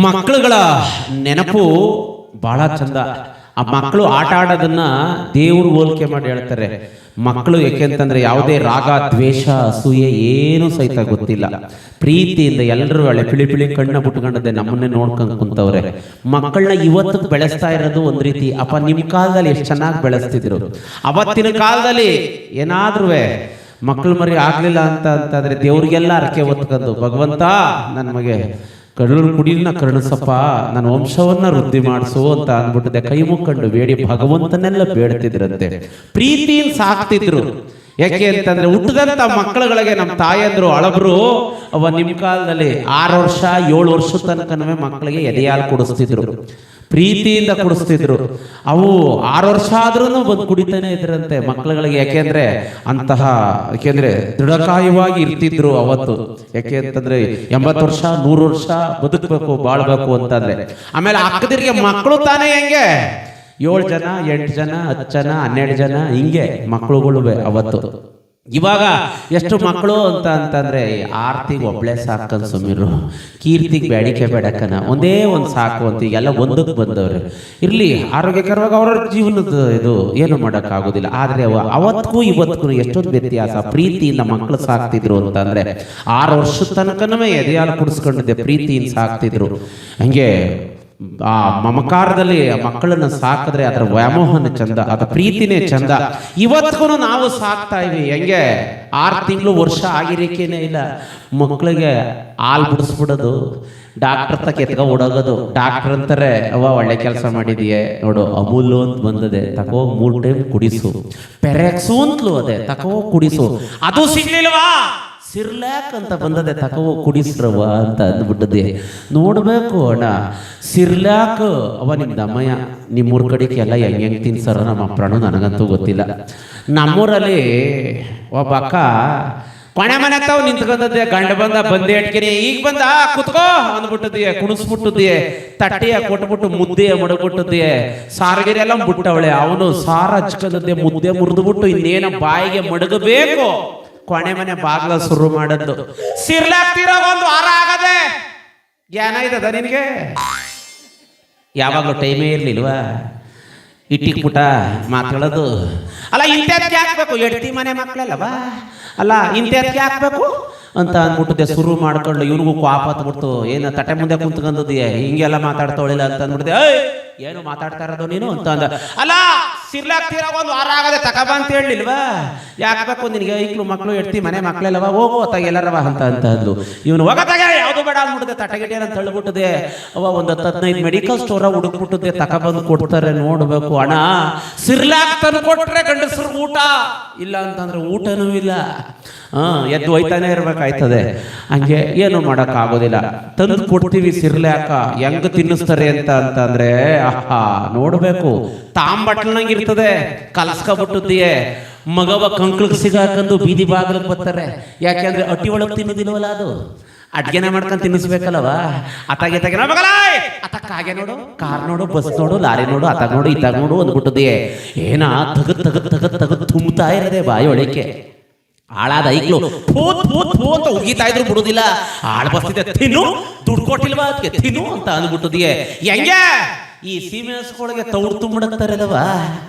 ಮಕ್ಕಳುಗಳ ನೆನಪು ಬಹಳ ಚಂದ. ಆ ಮಕ್ಕಳು ಆಟ ಆಡೋದನ್ನ ದೇವ್ರು ಹೋಲಿಕೆ ಮಾಡಿ ಹೇಳ್ತಾರೆ. ಮಕ್ಕಳು ಯಾಕೆಂತಂದ್ರೆ ಯಾವುದೇ ರಾಗ, ದ್ವೇಷ, ಅಸೂಯೆ ಏನು ಸಹಿತ ಗೊತ್ತಿಲ್ಲ. ಪ್ರೀತಿಯಿಂದ ಎಲ್ಲರೂ ಪಿಳಿ ಕಣ್ಣ ಬಿಟ್ಕೊಂಡದೆ ನಮ್ಮನ್ನೇ ನೋಡ್ಕೊಂಡು ಕುಂತವ್ರೆ. ಮಕ್ಕಳನ್ನ ಇವತ್ತು ಬೆಳೆಸ್ತಾ ಇರೋದು ಒಂದ್ ರೀತಿ. ಅಪ್ಪ ನಿಮ್ ಕಾಲದಲ್ಲಿ ಎಷ್ಟು ಚೆನ್ನಾಗಿ ಬೆಳೆಸ್ತಿದ್ರು. ಅವತ್ತಿನ ಕಾಲದಲ್ಲಿ ಏನಾದ್ರೂ ಮಕ್ಕಳು ಮರಿ ಆಗ್ಲಿಲ್ಲ ಅಂತಂದ್ರೆ ದೇವ್ರಿಗೆಲ್ಲ ಅರಕೆ ಹೊತ್ಕೊಂಡು, ಭಗವಂತ ನನ್ಮಗೆ ಕರುಳು ಕುಡಿನ ಕರುಣಿಸಪ್ಪ, ನನ್ನ ವಂಶವನ್ನ ವೃದ್ಧಿ ಮಾಡಿಸು ಅಂತ ಅಂದ್ಬಿಟ್ಟಿದೆ. ಕೈ ಮುಕ್ಕೊಂಡು ಬೇಡಿ ಭಗವಂತನೆಲ್ಲ ಬೇಡ್ತಿದ್ರಂತೆ. ಪ್ರೀತಿಯಿಂದ ಸಾಕ್ತಿದ್ರು. ಯಾಕೆ ಅಂತಂದ್ರೆ ಹುಟ್ಟಿದಂತ ಮಕ್ಕಳುಗಳಿಗೆ ನಮ್ಮ ತಾಯಂದ್ರು ಅಳಬ್ರು ಅವ ನಿಮ್ ಕಾಲದಲ್ಲಿ 6 ವರ್ಷ 7 ವರ್ಷದ ತನಕನವೇ ಮಕ್ಕಳಿಗೆ ಎದೆಯಾಲು ಕುಡಿಸ್ತಿದ್ರು, ಪ್ರೀತಿಯಿಂದ ಕುಡಿಸ್ತಿದ್ರು. ಅವು 6 ವರ್ಷ ಆದ್ರೂ ಬಂದು ಕುಡಿತಾನೆ ಇದ್ರಂತೆ ಮಕ್ಕಳುಗಳಿಗೆ. ಯಾಕೆಂದ್ರೆ ಯಾಕೆಂದ್ರೆ ದೃಢಕಾಯವಾಗಿ ಇರ್ತಿದ್ರು ಅವತ್ತು. ಯಾಕೆ ಅಂತಂದ್ರೆ 80 ವರ್ಷ 100 ವರ್ಷ ಬದುಕಬೇಕು, ಬಾಳ್ಬೇಕು ಅಂತಂದ್ರೆ. ಆಮೇಲೆ ಅಕ್ಕದಿರಿಗೆ ಮಕ್ಕಳು ತಾನೇ ಹೆಂಗೆ 7 ಜನ 8 ಜನ 10 ಜನ 12 ಜನ ಹಿಂಗೆ ಮಕ್ಕಳುಗಳು ಅವತ್ತು. ಇವಾಗ ಎಷ್ಟು ಮಕ್ಕಳು ಅಂತಂದ್ರೆ ಆರ್ತಿಗೆ ಒಬ್ಳೆ ಸಾಕನ್ ಸುಮಿರು, ಕೀರ್ತಿಗೆ ಬೇಡಿಕೆ ಬೇಡಕ್ಕನ ಒಂದೇ ಒಂದು ಸಾಕು ಅಂತ ಈಗೆಲ್ಲ ಒಂದಕ್ಕೆ ಬಂದವ್ರೆ. ಇರ್ಲಿ ಆರೋಗ್ಯಕರವಾಗಿ ಅವ್ರ ಜೀವನದ ಇದು ಏನು ಮಾಡೋಕ್ಕಾಗೋದಿಲ್ಲ. ಆದ್ರೆ ಅವತ್ತಿಗೂ ಇವತ್ತಿಗೂ ಎಷ್ಟೊಂದು ವ್ಯತ್ಯಾಸ. ಪ್ರೀತಿಯಿಂದ ಮಕ್ಕಳು ಸಾಕ್ತಿದ್ರು ಅಂತಂದ್ರೆ 6 ವರ್ಷದ ತನಕನವೇ ಎದೆಯಾಲು ಕುಡಿಸ್ಕೊಂಡಿದ್ದೆ, ಪ್ರೀತಿಯಿಂದ ಸಾಕ್ತಿದ್ರು. ಹಂಗೆ ಆ ಮಮಕಾರದಲ್ಲಿ ಮಕ್ಕಳನ್ನ ಸಾಕಿದ್ರೆ ಅದರ ವ್ಯಾಮೋಹನ ಚಂದ, ಅದರ ಪ್ರೀತಿನೇ ಚಂದ. ಇವತ್ತಿಗೂ ನಾವು ಸಾಕ್ತಾ ಇವಿ. ಹೆಂಗೆ 6 ತಿಂಗಳು ವರ್ಷ ಆಗಿರಿಕೇನೆ ಇಲ್ಲ ಮಕ್ಕಳಿಗೆ ಹಾಲು ಬಿಡಿಸ್ಬಿಡೋದು, ಡಾಕ್ಟರ್ ತಕ್ಕ ಎತ್ಕ ಓಡೋಗೋದು. ಡಾಕ್ಟರ್ ಅಂತಾರೆ ಅವ ಒಳ್ಳೆ ಕೆಲಸ ಮಾಡಿದೀಯೇ ನೋಡು, ಅಮೂಲು ಅಂತ ಬಂದದೆ ತಕೋ 3 ಟೈಮ್ ಕುಡಿಸು, ಪೆರೆಕ್ಸು ಅಂತಲೂ ಅದೇ ತಕೋ ಕುಡಿಸು, ಅದು ಸಿಗ್ಲಿಲ್ವಾ ಸಿರ್ಲಾಕ್ ಅಂತ ಬಂದದೆ ತಕೋ ಕುಡಿಸ್ರವ ಅಂತ ಅಂದ್ಬಿಟ್ಟದೆ. ನೋಡ್ಬೇಕು ಅಣ್ಣ, ಸಿರ್ಲಾಕ್ ಅವ ನಿಮ್ ದಮ್ಮಯ್ಯ ನಿಮ್ಮೂರ್ ಕಡೆಗೆ ಎಲ್ಲ ಹೆಂಗೆ ತಿನ್ಸಾರ ನಮ್ಮ ಪ್ರಾಣ ನನಗಂತೂ ಗೊತ್ತಿಲ್ಲ. ನಮ್ಮೂರಲ್ಲಿ ಒಬ್ಬ ಅಕ್ಕ ಕೊನೆ ಮನೆ ತಾವು ನಿಂತ್ಕೊಂಡದ್ದೆ. ಗಂಡ ಬಂದೆ ಇಟ್ಕಿರಿ, ಈಗ ಬಂದ ಕುತ್ಕೋ ಅಂದ್ಬಿಟ್ಟದಿಯೇ, ಕುಣಿಸ್ಬಿಟ್ಟದಿಯೇ, ತಟ್ಟೆಯ ಕೊಟ್ಬಿಟ್ಟು ಮುದ್ದೆ ಮಡಗ್ಬಿಟ್ಟದಿಯೇ, ಸಾರಿಗೆರೆ ಎಲ್ಲ ಬಿಟ್ಟವಳೆ. ಅವನು ಸಾರ ಹಚ್ಕೊಂಡದ್ದೆ, ಮುದ್ದೆ ಮುರಿದ್ಬಿಟ್ಟು ಇನ್ನೇನ ಬಾಯಿಗೆ ಮಡಗಬೇಕು. ಕೊನೆ ಮನೆ ಬಾಗ್ಲ ಶುರು ಮಾಡದ್ದು. ಸಿರ್ಲಾಕ್ತಿರೋ 1 ವಾರ ಆಗದೆ. ಜ್ಞಾನ ಇದ್ದದ ನಿನಗೆ? ಯಾವಾಗಲೂ ಟೈಮೇ ಇರ್ಲಿಲ್ವಾ ಇಟ್ಟಿಕ್ಬಿಟ್ಟ ಮಾತಾಡೋದು? ಅಲ್ಲ ಇಂಥದ್ಕೆ ಹಾಕ್ಬೇಕು, ಎಡ್ತಿ ಮನೆ ಮಕ್ಕಳಲ್ಲವಾ, ಅಲ್ಲ ಇಂಥದ್ಕೆ ಹಾಕ್ಬೇಕು ಅಂತ ಅಂದ್ಬಿಟ್ಟಿದ್ದೆ. ಶುರು ಮಾಡ್ಕೊಂಡು ಇವನಿಗೂ ಕ್ವಾಪ ಹತ್ಬಿಡ್ತು. ಏನು ತಟ್ಟೆ ಮುಂದೆ ಕುಂತ್ಕೊಂಡದ್ಯೆ, ಹಿಂಗೆಲ್ಲ ಮಾತಾಡ್ತವಳಿಲ್ಲ ಅಂತ ಅಂದ್ಬಿಟ್ಟಿದೆ. ಏನು ಮಾತಾಡ್ತಾ ಇರೋದು ನೀನು ಅಂತ ಅಂದ. ಅಲ್ಲ ಸಿರ್ಲಾಕ್ತಿರ 1 ವಾರ ಆಗದೆ ತಕಬ ಅಂತ ಹೇಳಿಲ್ವಾ? ಯಾಕಬೇಕು ನಿನಗೆ? ಈಗಲೂ ಮಕ್ಕಳು ಎಡ್ತಿ ಮನೆ ಮಕ್ಕಳೆಲ್ಲವ, ಹೋಗು ಅತ್ತಾಗ ಎಲ್ಲರವ ಅಂತ ಅಂದ್ಲು. ಇವನು ಹೋಗತ್ತಾಗ ಯಾವುದು ಬೇಡ ಅಂದ್ಬಿಟ್ಟಿದೆ, ತಟ್ಟೆಗಿಟ್ಟೆ ಅಂತ ತಳ್ಳಿಬಿಟ್ಟಿದೆ. ಅವ ಒಂದು 10-15 ಮೆಡಿಕಲ್ ಸ್ಟೋರ ಹುಡುಕ್ಬಿಟ್ಟಿದೆ, ತಕಬಂದು ಕೊಡ್ತಾರೆ. ನೋಡ್ಬೇಕು ಅಣ್ಣ, ಸಿರ್ಲಾಕ್ ತಂದು ಕೊಟ್ರೆ ಗಂಡಸರು ಊಟ ಇಲ್ಲ ಅಂತಂದ್ರೆ ಊಟನೂ ಇಲ್ಲ. ಎದ್ದು ಹೋಯ್ತಾನೆ ಇರ್ಬೇಕಾಯ್ತದೆ. ಹಂಗೆ ಏನು ಮಾಡೋಕ್ಕಾಗೋದಿಲ್ಲ. ತಂದು ಕೊಡ್ತೀವಿ ಸಿರ್ಲಾಕ, ಹೆಂಗ್ ತಿನ್ನಿಸ್ತಾರೆ ಅಂತಂದ್ರೆ ಆಹಾ ನೋಡ್ಬೇಕು. ತಾಂಬಟ್ಲಂಗೆ ಇರ್ತದೆ, ಕಲಸ್ಕೊಬಿಟ್ಟಿದೆಯೇ. ಮಗವ ಕಂಕ್ಳಿಗೆ ಸಿಗಾಕಂದು ಬೀದಿ ಬಾಗಿಲಿಗೆ ಬರ್ತಾರೆ. ಯಾಕೆಂದ್ರೆ ಅಟ್ಟಿ ಒಳಗೆ ತಿನ್ನೋದಿಲ್ವಲ್ಲ, ಅದು ಅಡ್ಗೆನ ಮಾಡ್ಕೊಂಡು ತಿನ್ನಿಸ್ಬೇಕಲ್ಲವ. ಅತ್ತಾಗೆ ಅತ್ತಕ್ಕ ಹಾಗೆ ನೋಡು, ಕಾರ್ ನೋಡು, ಬಸ್ ನೋಡು, ಲಾರಿ ನೋಡು, ಅತ್ತಾಗ ನೋಡು ಇತ್ತಾಗ ನೋಡು ಅಂದ್ಬಿಟ್ಟದೆಯೇ. ಏನ ತಗದ್ ತುಂಬುತ್ತಾ ಇರದೆ ಬಾಯಿ ಒಳಕ್ಕೆ. ಹಾಳಾದ ಐಕ್ಳು ಅಂತ ಉಗಿತಾ ಇದ್ರು ಬಿಡುದಿಲ್ಲ. ಹಾಳು ಬರ್ತಿದೆ, ತಿನ್ನು, ದುಡ್ಡು ಕೊಟ್ಟಿಲ್ವಾ ಅದಕ್ಕೆ ತಿನ್ನು ಅಂತ ಅಂದ್ಬಿಟ್ಟದಿಯೇ. ಹೆಂಗೆ ಈ ಸೀಮೆಸ್ಗಳಿಗೆ ತೌಡು ತುಂಬಿಡತ್ತಾರಲ್ವಾ,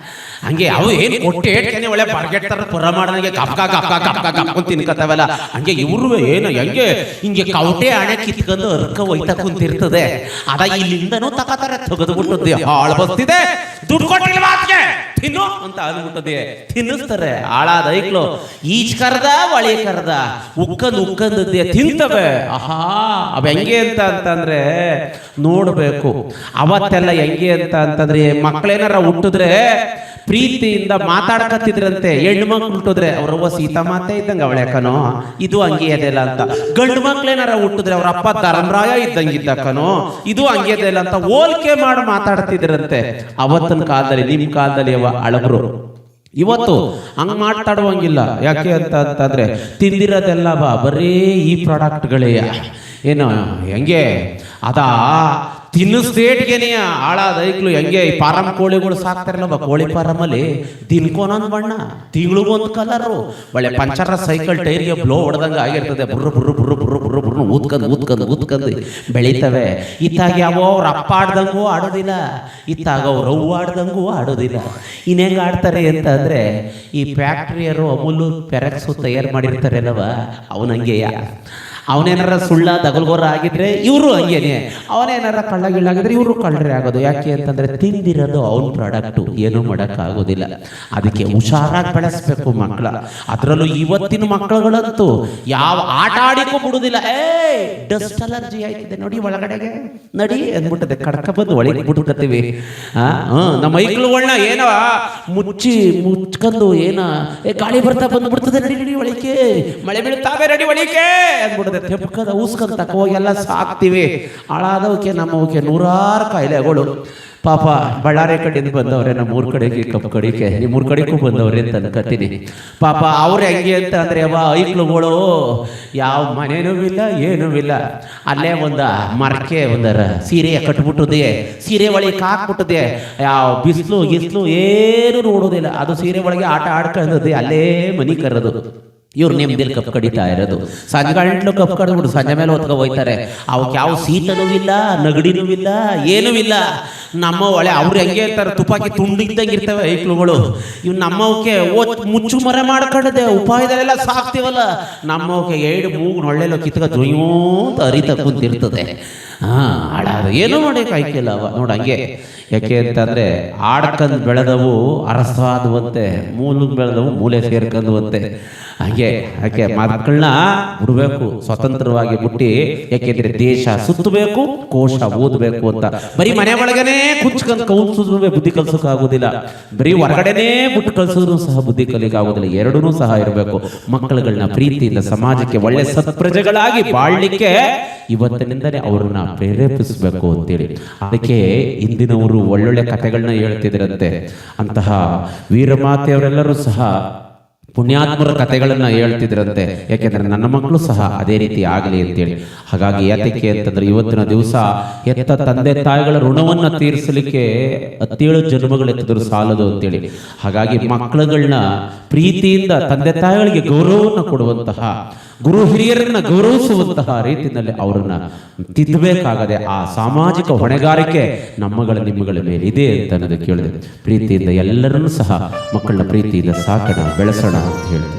ಹಂಗೆ ಅವು ಏನು ಕೊಟ್ಟೆ ಹೇಳ್ತೇನೆ ಒಳ್ಳೆ ಬರ್ಗೆಟ್ತಾರ ಪುರ ಮಾಡೋನಿಗೆ ಕಪ್ಕ ತಿನ್ಕತ್ತವಲ್ಲ. ಹಂಗೆ ಇವ್ರು ಏನು ಹೆಂಗೆ ಹಿಂಗೆ ಕೌಟೆ ಹಣೆ ಕಿತ್ಕೊಂಡು ಅರ್ಕ ಒಯ್ತಾ ಕುಂತಿರ್ತದೆ. ಅದ ಇಲ್ಲಿಂದನೂ ತಗೋತಾರೆ, ತೆಗೆದುಬಿಟ್ಟದೆ. ಹಾಳು ಬರ್ತಿದೆ, ದುಡ್ಡು ಕೊಟ್ಟಿಲ್ವಾ ಅದಕ್ಕೆ ತಿನ್ನು ಅಂತ ಅಂದ್ಬಿಟ್ಟದೆ. ತಿನ್ನಿಸ್ತಾರೆ. ಹಾಳಾದ ಐಕ್ಳು ಈಚ್ ಕರ್ದ ಒಳಿ ಕರ್ದ ಉಕ್ಕಂದದ್ದೆ ತಿಂತವೆ. ಆಹಾ ಅವ ಹೆಂಗೆ ಅಂತಂದ್ರೆ ನೋಡ್ಬೇಕು. ಅವತ್ತೆಲ್ಲ ಹೆಂಗೆ ಅಂತಂದ್ರೆ ಮಕ್ಕಳೇನಾರ ಹುಟ್ಟಿದ್ರೆ ಪ್ರೀತಿಯಿಂದ ಮಾತಾಡ್ಕತ್ತಿದ್ರಂತೆ. ಹೆಣ್ಣು ಮಕ್ಳು ಹುಟ್ಟಿದ್ರೆ ಅವ್ರವ್ವ ಸೀತಾ ಮಾತೆ ಇದ್ದಂಗೆ ಅವಳೆಕನೋ, ಇದು ಹಂಗೆ ಅದೆಲ್ಲ ಅಂತ. ಗಂಡು ಮಕ್ಳೇನಾರ ಹುಟ್ಟಿದ್ರೆ ಅವ್ರ ಅಪ್ಪ ಧರ್ಮರಾಯ ಇದ್ದಂಗಿದ್ದಕ್ಕನೋ, ಇದು ಹಂಗೆ ಅದೆಲ್ಲ ಅಂತ ಹೋಲಿಕೆ ಮಾಡಿ ಮಾತಾಡ್ತಿದ್ರಂತೆ ಅವತ್ತಿನ ಕಾಲದಲ್ಲಿ. ನಿಮ್ಮ ಕಾಲದಲ್ಲಿ ಅವ ಅಳಬ್ರು. ಇವತ್ತು ಹಂಗ್ ಮಾತಾಡುವಂಗಿಲ್ಲ. ಯಾಕೆ ಅಂತಂದ್ರೆ ತಿಂದಿರೋದೆಲ್ಲ ಬರೀ ಈ ಪ್ರಾಡಕ್ಟ್ಗಳೇ. ಏನು ಹೆಂಗೆ ಅದ ತಿನ್ನಿಸ್ದೇಟ್ಗೆನೆಯ ಹಾಳಾದ ಐಕ್ಳು ಹೆಂಗೆ ಈ ಫಾರಂ ಕೋಳಿಗಳು ಸಾಕ್ತಾರಲ್ಲ ಕೋಳಿ ಫಾರಮಲ್ಲಿ ದಿನ್ಕೋನೊಂದು ಬಣ್ಣ ತಿಂಗಳಿಗೊಂದು ಕಲರು ಒಳ್ಳೆ ಪಂಚರ ಸೈಕಲ್ ಟೈರ್ಗೆ ಬ್ಲೋ ಹೊಡೆದಂಗೆ ಆಗಿರ್ತದೆ. ಬುರ್ರು ಬುರ್ರು ಬುರ್ರು ಬುರ್ರು ಬುರ್ರು ಬುರ್ರು ಊದ್ಕಂದು ಬೆಳೀತವೆ. ಇತ್ತಾಗ ಯಾವ ಅವ್ರ ಅಪ್ಪ ಆಡ್ದಂಗೂ ಆಡೋದಿಲ್ಲ, ಇತ್ತಾಗ ಅವ್ರು ಅವ್ವ ಆಡ್ದಂಗೂ ಆಡೋದಿಲ್ಲ. ಇನ್ನೆಂಗೆ ಆಡ್ತಾರೆ ಅಂತ ಅಂದರೆ ಈ ಫ್ಯಾಕ್ಟ್ರಿಯರು ಅಮೂಲು ಪೆರಕ್ಸು ತಯಾರು ಮಾಡಿರ್ತಾರೆ ಅಲ್ಲವ, ಅವನಂಗೆಯ ಅವನೇನಾರ ಸುಳ್ಳ ದಗಲ್ಗೋರ ಆಗಿದ್ರೆ ಇವರು ಹಂಗೇನೆ, ಅವನೇನಾರ ಕಳ್ಳಗಿಳ್ಳಾಗಿದ್ರೆ ಇವರು ಕಳ್ಳರೇ ಆಗೋದು. ಯಾಕೆ ಅಂತಂದರೆ ತಿಂದಿರೋದು ಅವನ ಪ್ರಾಡಕ್ಟು, ಏನೂ ಮಾಡೋಕ್ಕಾಗೋದಿಲ್ಲ. ಅದಕ್ಕೆ ಹುಷಾರಾಗಿ ಬೆಳೆಸ್ಬೇಕು ಮಕ್ಕಳ. ಅದರಲ್ಲೂ ಇವತ್ತಿನ ಮಕ್ಕಳುಗಳಂತೂ ಯಾವ ಆಟ ಆಡಿಕೂ ಬಿಡುವುದಿಲ್ಲ. ಡಸ್ಟ್ ಅಲರ್ಜಿ ಆಯ್ತಿದೆ ನೋಡಿ ಒಳಗಡೆಗೆ, ನಡಿ ಅಂದ್ಬಿಟ್ಟದೆ ಕಡ್ಕ ಬಂದು ಒಳಗೆ ಬಿಟ್ಬಿಡ್ತೀವಿ. ನಮ್ಮ ಮೈಕ್ಳುಗಳನ್ನ ಏನೋ ಮುಚ್ಕೊಂಡು ಏನ ಗಾಳಿ ಬರ್ತಾ ಬಂದ್ಬಿಡ್ತದೆ, ನಡಿ ನಡಿ ಒಳಿಕೆ, ಮಳೆ ಬೀಳ್ತಾವೆ ನಡಿ ಒಳಿಕೆ ಅಂದ್ಬಿಡ್ತದೆ. ತೆಪ್ಪಕದ ಊಸ್ಕೊಂತ ಹೋಗೆಲ್ಲ ಸಾಕ್ತಿವಿ. ಹಾಳಾದವಕ್ಕೆ ನಮ್ಮವಕ್ಕೆ ನೂರಾರು ಕಾಯಿಲೆಗಳು. ಪಾಪ ಬಳ್ಳಾರಿ ಕಡೆಯಿಂದ ಬಂದವ್ರೆ, ನಮ್ಮ ಊರ ಕಡೆಗೆ ಕಪ್ಪು ಕಡೆಗೆ, ನಿಮ್ಮೂರ ಕಡೆಗೂ ಬಂದವ್ರೆ ಅಂತ ಅನ್ಕತ್ತೀನಿ. ಪಾಪ ಅವ್ರು ಹೆಂಗೆ ಅಂತ ಅಂದರೆ ಐಕ್ಳುಗಳು ಯಾವ ಮನೇನೂ ಇಲ್ಲ ಏನೂ ಇಲ್ಲ, ಅಲ್ಲೇ ಒಂದು ಮರಕ್ಕೆ ಒಂದರ ಸೀರೆ ಕಟ್ಬಿಟ್ಟದೆ, ಸೀರೆ ಒಳಗೆ ಹಾಕ್ಬಿಟ್ಟದೆ, ಯಾವ ಬಿಸಿಲು ಗಿಸ್ಲು ಏನು ನೋಡೋದಿಲ್ಲ. ಅದು ಸೀರೆ ಒಳಗೆ ಆಟ ಆಡ್ಕೊಂಡದೆ, ಅಲ್ಲೇ ಮನಿ ಕರೆದು ಇವ್ರು ನೆಮ್ಮದಿಯಲ್ಲಿ ಕಪ್ಪು ಕಡಿತಾ ಇರೋದು. ಸಂಜೆ ಗಂಟ್ಲು ಕಪ್ಪು ಕಡ್ಬಿಟ್ಟು ಸಂಜೆ ಮೇಲೆ ಹೊತ್ಕೊ ಹೋಯ್ತಾರೆ. ಅವಕ್ಕೆ ಯಾವ ಸೀಟನೂ ಇಲ್ಲ, ನಗಡಿನೂ ಇಲ್ಲ, ಏನೂ ಇಲ್ಲ. ನಮ್ಮ ಒಳ್ಳೆ ಅವ್ರು ಹೆಂಗೆ ಇರ್ತಾರೆ, ತುಪಾಕಿ ತುಂಡಿದ್ದಂಗೆ ಇರ್ತವೆ ಐಕ್ಳುಗಳು. ಇವು ನಮ್ಮವಕ್ಕೆ ಮುಚ್ಚು ಮರೆ ಮಾಡ್ಕೊಂಡದೆ ಉಪಾಯದಲ್ಲೆಲ್ಲ ಸಾಕ್ತಿವಲ್ಲ, ನಮ್ಮವಕ್ಕೆ 2 ಮೂಗು ಒಳ್ಳೆಲ್ಲ ಕಿತ್ಕ ಜೊಯ್ಯೋ ಅಂತ ಅರಿತ ಕುಂತಿರ್ತದೆ. ಹಾಳಾದ ಏನೂ ಮಾಡೋಕೆ ಆಯ್ಕಿಲ್ಲ ಅವ ನೋಡು ಹಂಗೆ. ಯಾಕೆ ಅಂತಂದರೆ ಆಡ್ಕಂದು ಬೆಳೆದವು ಅರಸಾದುವಂತೆ, ಮೂಲಕ್ಕೆ ಬೆಳೆದವು ಮೂಲೆ ಸೇರ್ಕೊಂಡುವಂತೆ. ಹಾಗೆ ಯಾಕೆ ಮಕ್ಕಳನ್ನ ಬಿಡಬೇಕು ಸ್ವತಂತ್ರವಾಗಿ ಬಿಟ್ಟು. ಯಾಕೆಂದರೆ ದೇಶ ಸುತ್ತಬೇಕು, ಕೋಶ ಓದಬೇಕು ಅಂತ ಬರೀ ಮನೆ ಒಳಗನೆ ಕುಚ್ಕೊಂಡು ಕೌನ್ಸಿದ್ರು ಬುದ್ಧಿ ಕಲ್ಸೋಕ್ಕಾಗೋದಿಲ್ಲ. ಬರೀ ಹೊರಗಡೆನೇ ಬಿಟ್ಟು ಕಲ್ಸಿದ್ರು ಸಹ ಬುದ್ಧಿ ಕಲಿಕಾಗೋದಿಲ್ಲ. ಎರಡೂ ಸಹ ಇರಬೇಕು. ಮಕ್ಕಳುಗಳನ್ನ ಪ್ರೀತಿಯಿಂದ ಸಮಾಜಕ್ಕೆ ಒಳ್ಳೆ ಸತ್ಪ್ರಜೆಗಳಾಗಿ ಬಾಳ್ಲಿಕ್ಕೆ ಇವತ್ತಿನಿಂದಲೇ ಅವ್ರನ್ನ ಪ್ರೇರೇಪಿಸಬೇಕು ಅಂತೇಳಿ. ಅದಕ್ಕೆ ಇಂದಿನವರು ಒಳ್ಳೊಳ್ಳೆ ಕಥೆಗಳನ್ನ ಹೇಳ್ತಿದ್ರಂತೆ. ಅಂತಹ ವೀರಮಾತೆಯವರೆಲ್ಲರೂ ಸಹ ಪುಣ್ಯಾತ್ಮರ ಕಥೆಗಳನ್ನ ಹೇಳ್ತಿದ್ರಂತೆ. ಯಾಕೆಂದ್ರೆ ನನ್ನ ಮಕ್ಕಳು ಸಹ ಅದೇ ರೀತಿ ಆಗಲಿ ಅಂತೇಳಿ. ಹಾಗಾಗಿ ಯಾತಕ್ಕೆ ಅಂತಂದ್ರೆ ಇವತ್ತಿನ ದಿವಸ ಹೆತ್ತ ತಂದೆ ತಾಯಿಗಳ ಋಣವನ್ನ ತೀರಿಸಲಿಕ್ಕೆ 17 ಜನ್ಮಗಳು ಎತ್ತಿದ್ರು ಸಾಲದು ಅಂತೇಳಿ. ಹಾಗಾಗಿ ಮಕ್ಕಳುಗಳನ್ನ ಪ್ರೀತಿಯಿಂದ ತಂದೆ ತಾಯಿಗಳಿಗೆ ಗೌರವವನ್ನು ಕೊಡುವಂತಹ, ಗುರು ಹಿರಿಯರನ್ನ ಗೌರವಿಸುವಂತಹ ರೀತಿಯಲ್ಲಿ ಅವರನ್ನ ತಿದ್ದಬೇಕಾಗದೆ ಆ ಸಾಮಾಜಿಕ ಹೊಣೆಗಾರಿಕೆ ನಮ್ಮಗಳ ನಿಮ್ಮಗಳ ಮೇಲೆ ಇದೆ ಅಂತ ಅನ್ನೋದು ಕೇಳಿದೆ. ಪ್ರೀತಿಯಿಂದ ಎಲ್ಲರನ್ನೂ ಸಹ ಮಕ್ಕಳನ್ನ ಪ್ರೀತಿಯಿಂದ ಸಾಕೋಣ, ಬೆಳೆಸೋಣ ಅಂತ ಹೇಳಿದೆ.